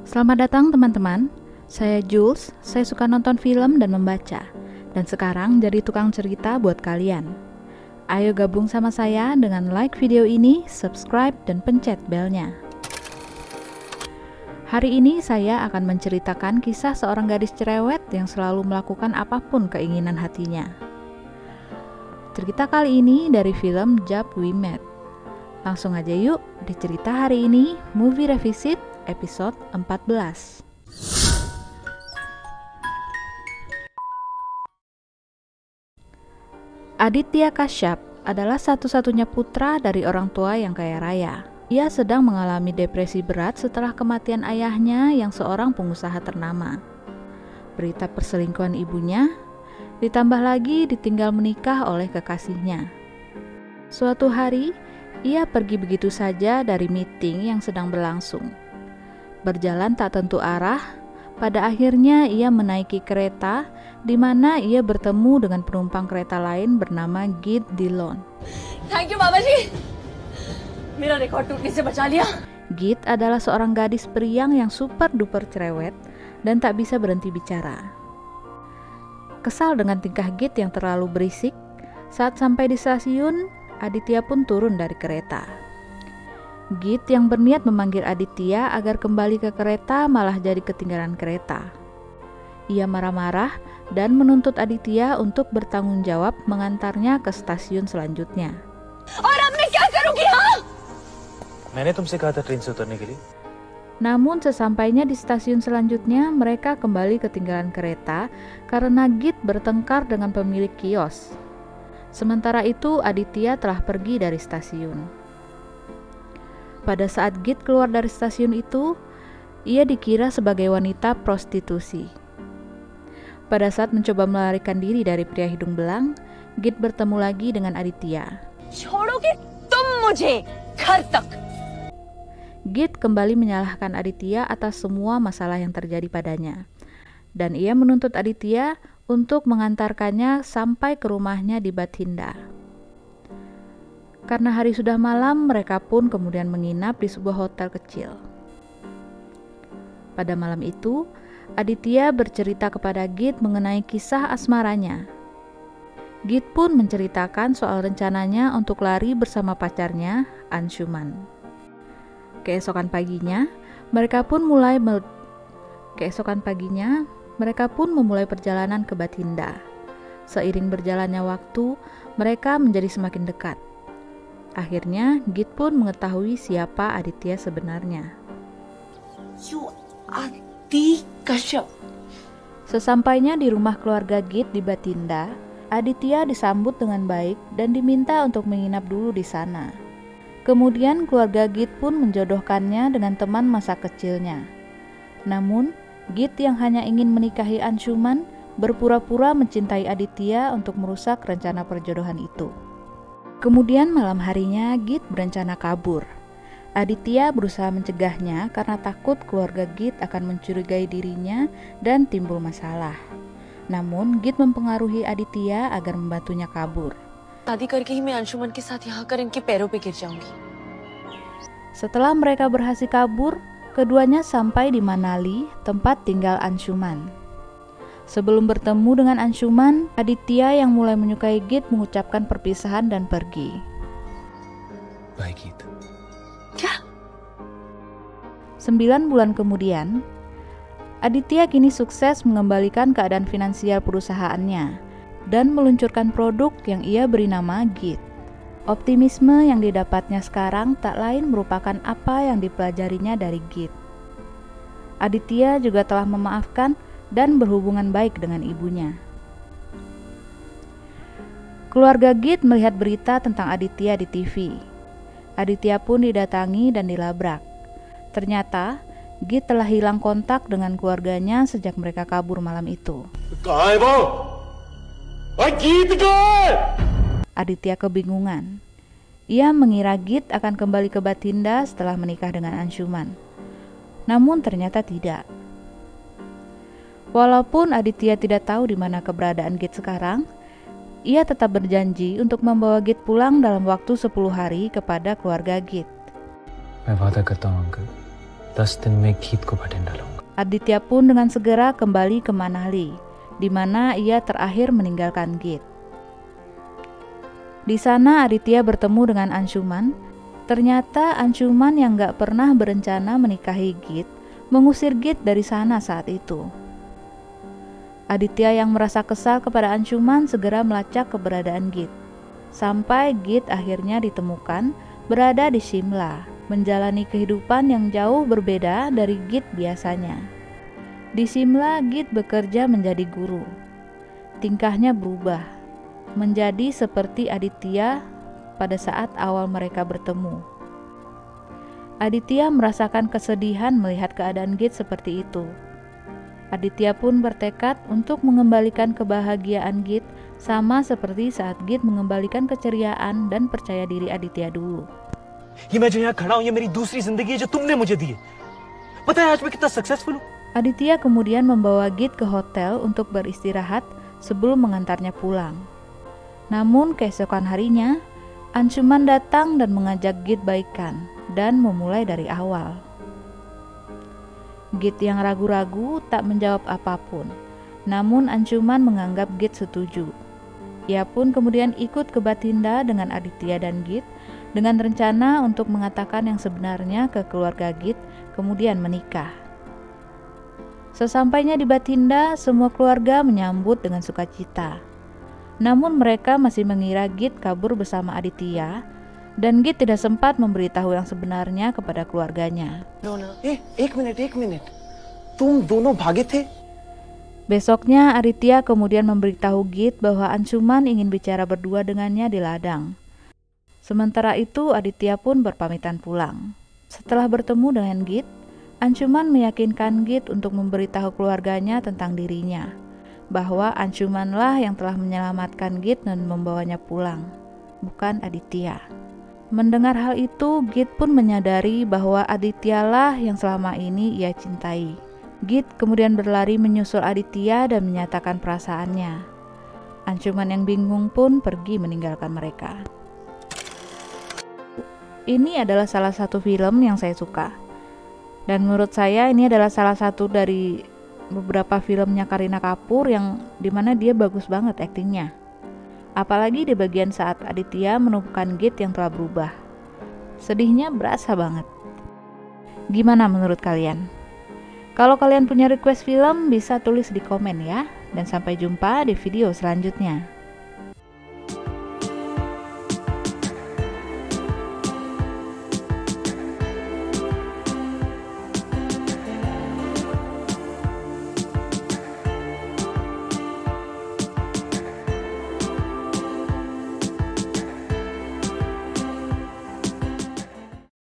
Selamat datang teman-teman, saya Jules, saya suka nonton film dan membaca, dan sekarang jadi tukang cerita buat kalian. Ayo gabung sama saya dengan like video ini, subscribe, dan pencet belnya. Hari ini saya akan menceritakan kisah seorang gadis cerewet yang selalu melakukan apapun keinginan hatinya. Cerita kali ini dari film Job We Met. Langsung aja yuk, di cerita hari ini, Movie Revisit episode 14. Aditya Kashyap adalah satu-satunya putra dari orang tua yang kaya raya. Ia sedang mengalami depresi berat setelah kematian ayahnya yang seorang pengusaha ternama. Berita perselingkuhan ibunya, ditambah lagi ditinggal menikah oleh kekasihnya. Suatu hari, ia pergi begitu saja dari meeting yang sedang berlangsung. Berjalan tak tentu arah, pada akhirnya ia menaiki kereta di mana ia bertemu dengan penumpang kereta lain bernama Git Dillon. Thank you, Babaji. Mera rekod tootne se bacha liya. Git adalah seorang gadis periang yang super duper cerewet dan tak bisa berhenti bicara. Kesal dengan tingkah Git yang terlalu berisik, saat sampai di stasiun, Aditya pun turun dari kereta. Git yang berniat memanggil Aditya agar kembali ke kereta malah jadi ketinggalan kereta. Ia marah-marah dan menuntut Aditya untuk bertanggung jawab mengantarnya ke stasiun selanjutnya. Aur ab main kya karungi ha? मैंने तुमसे कहा था ट्रेन से उतरने के लिए. Namun sesampainya di stasiun selanjutnya mereka kembali ketinggalan kereta karena Git bertengkar dengan pemilik kios. Sementara itu Aditya telah pergi dari stasiun. Pada saat Git keluar dari stasiun itu, ia dikira sebagai wanita prostitusi. Pada saat mencoba melarikan diri dari pria hidung belang, Git bertemu lagi dengan Aditya. Chodoge tum mujhe ghar tak. Git kembali menyalahkan Aditya atas semua masalah yang terjadi padanya. Dan ia menuntut Aditya untuk mengantarkannya sampai ke rumahnya di Bathinda. Karena hari sudah malam, mereka pun kemudian menginap di sebuah hotel kecil. Pada malam itu, Aditya bercerita kepada Git mengenai kisah asmaranya. Git pun menceritakan soal rencananya untuk lari bersama pacarnya, Anshuman. Keesokan paginya, mereka pun memulai perjalanan ke Bathinda. Seiring berjalannya waktu, mereka menjadi semakin dekat. Akhirnya, Git pun mengetahui siapa Aditya sebenarnya. You Adi Kashyap. Sesampainya di rumah keluarga Git di Bathinda, Aditya disambut dengan baik dan diminta untuk menginap dulu di sana. Kemudian keluarga Git pun menjodohkannya dengan teman masa kecilnya. Namun, Git yang hanya ingin menikahi Anshuman berpura-pura mencintai Aditya untuk merusak rencana perjodohan itu. Kemudian malam harinya Git berencana kabur. Aditya berusaha mencegahnya karena takut keluarga Git akan mencurigai dirinya dan timbul masalah. Namun Git mempengaruhi Aditya agar membantunya kabur. शादी करके ही मैं अंशुमन के साथ यहाँ कर इनके पैरों पे गिर जाऊंगी. Setelah mereka berhasil kabur, keduanya sampai di Manali, tempat tinggal Anshuman. Sebelum bertemu dengan Anshuman, Aditya yang mulai menyukai Git mengucapkan perpisahan dan pergi. Baik Git. क्या? 9 bulan kemudian, Aditya kini sukses mengembalikan keadaan finansial perusahaannya dan meluncurkan produk yang ia beri nama Git. Optimisme yang didapatnya sekarang tak lain merupakan apa yang dipelajarinya dari Git. Aditya juga telah memaafkan dan berhubungan baik dengan ibunya. Keluarga Git melihat berita tentang Aditya di TV. Aditya pun didatangi dan dilabrak. Ternyata, Git telah hilang kontak dengan keluarganya sejak mereka kabur malam itu. Aditya kebingungan. Ia mengira Git akan kembali ke Bathinda setelah menikah dengan Anshuman. Namun ternyata tidak. Walaupun Aditya tidak tahu di mana keberadaan Git sekarang, ia tetap berjanji untuk membawa Git pulang dalam waktu 10 hari kepada keluarga Git. मैं वादा करता हूँ अंकल, 10 दिन में गीत को बठिंडा लाऊंगा. Aditya pun dengan segera kembali ke Manali, di mana ia terakhir meninggalkan Git. Di sana Aditya bertemu dengan Anshuman. Ternyata Anshuman yang gak pernah berencana menikahi Git mengusir Git dari sana saat itu. Aditya yang merasa kesal kepada Anshuman segera melacak keberadaan Git. Sampai Git akhirnya ditemukan berada di Shimla, menjalani kehidupan yang jauh berbeda dari Git biasanya. Di Shimla, Git bekerja menjadi guru. Tingkahnya berubah, menjadi seperti Aditya pada saat awal mereka bertemu. Aditya merasakan kesedihan melihat keadaan Git seperti itu. Aditya pun bertekad untuk mengembalikan kebahagiaan Git sama seperti saat Git mengembalikan keceriaan dan percaya diri Aditya dulu. ये मैं जो यहाँ खड़ा हूँ ये मेरी दूसरी जिंदगी है जो तुमने मुझे दी है. पता है आज मैं कितना सक्सेसफुल हूँ. Aditya kemudian membawa Git ke hotel untuk beristirahat sebelum mengantarnya pulang. Namun keesokan harinya, Anshuman datang dan mengajak Git baikan dan memulai dari awal. Git yang ragu-ragu tak menjawab apapun, namun Anshuman menganggap Git setuju. Ia pun kemudian ikut ke Bathinda dengan Aditya dan Git dengan rencana untuk mengatakan yang sebenarnya ke keluarga Git, kemudian menikah. Sesampainya di Bathinda, semua keluarga menyambut dengan sukacita. Namun mereka masih mengira Git kabur bersama Aditya, dan Git tidak sempat memberitahu yang sebenarnya kepada keluarganya. एक मिनट तुम दोनों भागे थे? Besoknya Aditya kemudian memberitahu Git bahwa Anshuman ingin bicara berdua dengannya di ladang. Sementara itu Aditya pun berpamitan pulang. Setelah bertemu dengan Git, Anshuman meyakinkan Git untuk memberitahu keluarganya tentang dirinya, bahwa Anshumanlah yang telah menyelamatkan Git dan membawanya pulang, bukan Aditya. Mendengar hal itu, Git pun menyadari bahwa Adityalah yang selama ini ia cintai. Git kemudian berlari menyusul Aditya dan menyatakan perasaannya. Anshuman yang bingung pun pergi meninggalkan mereka. Ini adalah salah satu film yang saya suka. Dan menurut saya ini adalah salah satu dari beberapa filmnya Kareena Kapoor yang dimana dia bagus banget aktingnya. Apalagi di bagian saat Aditya menemukan Git yang telah berubah. Sedihnya berasa banget. Gimana menurut kalian? Kalau kalian punya request film bisa tulis di komen ya. Dan sampai jumpa di video selanjutnya.